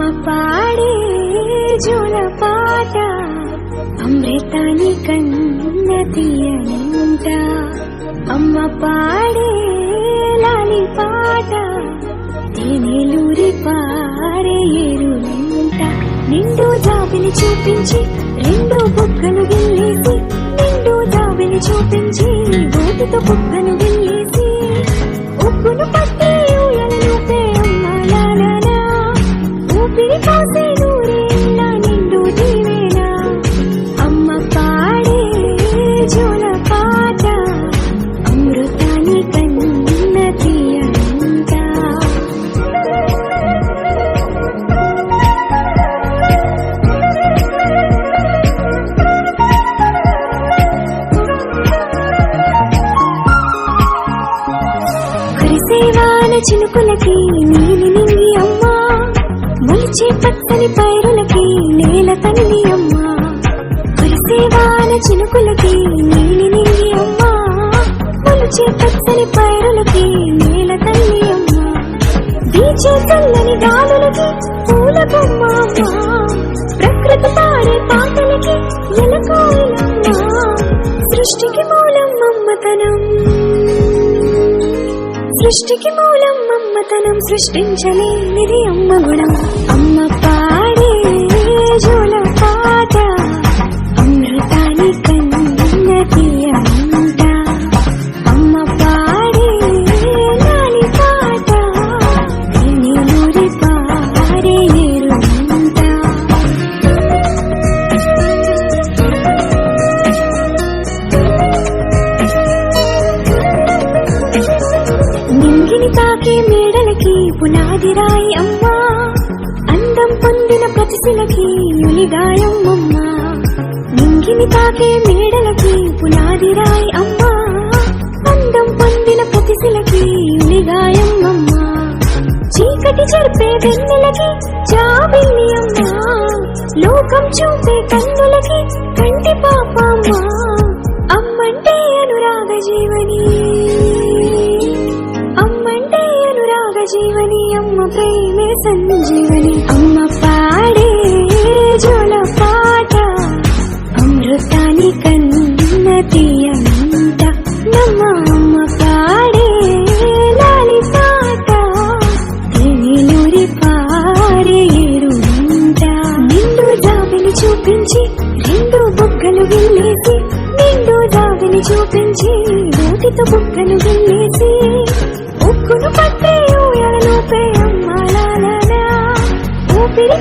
అమ్మ పాడే జోల పాట అమృతాని కన్న తీయనంట. అమ్మ పాడే లాలి పాట తేనెలూరి పారే ఏరులంట. నిండు జాబిని చూపించి రెండు బుగ్గలు గిల్లేసి, నిండు జాబిని చూపించి గోటితో బుగ్గను గిల్లేసి, ఉప్పును పట్టి ఊయలూపే అమ్మ లాలనా, ఊపిరి పోసే నూరేళ్ళ నిండు దీవేనా. అమ్మ పాడే జోల పాట అమృతాని కన్న తీయనంట. కురిసేవాన చినుకులకి నీలి నింగి అమ్మ, మొలిచే పచ్చని పైరులకి నేల తల్లి అమ్మ. కురిసేవాన చినుకులకి నీలి నింగి అమ్మ, మొలిచే పచ్చని పైరులకి నేల తల్లి అమ్మ. వీచే చల్లని గాలులకి పూల బొమ్మ అమ్మ, ప్రకృతి పాడే పాటలకి ఎలకోయిలమ్మ. సృష్టికి మూలం మమ్మతనం, సృష్టికి మూలం మమ్మతనం, సృష్టించలేనిది అమ్మ గుణం. అమ్మ పాడే జోల పాట అమృతాని కన్న తీయనంట. అమ్మ పాడే లాలి పాట తేనెలూరి పారే ఏరులంట. నింగిని తాకే మేడలకి పునాది రాయి అమ్మ, అందం పొందిన ప్రతిశిలకి ఉలిగాయం అమ్మ. నింగిని తాకే మేడలకి పునాది రాయి అమ్మ, అందం పొందిన ప్రతిశిలకి ఉలిగాయం అమ్మ. చీకటి జరిపే వెన్నెలకి జాబిల్లి అమ్మ, లోకం చూపే కన్నులకి కంటి పాప అమ్మ. అమ్మంటే అనురాగ జీవని, అమ్మంటే అనురాగ జీవని, అమ్మ ప్రేమే సంజీవని. అమ్మ పాడే జోల పాట అమృతాని కన్న తీయనంట. నమ్మ అమ్మ పాడే లాలి పాట తేనెలూరి పారే ఏరులంట. నిండు జాబిని చూపించి రెండు బుగ్గలు గిల్లేసి, నిండు జాబిని చూపించి నోటితో బుగ్గను గిల్లేసి, ఉక్కును పట్టి ఊయలూపే అమ్మ లాలనా, ఊపిరి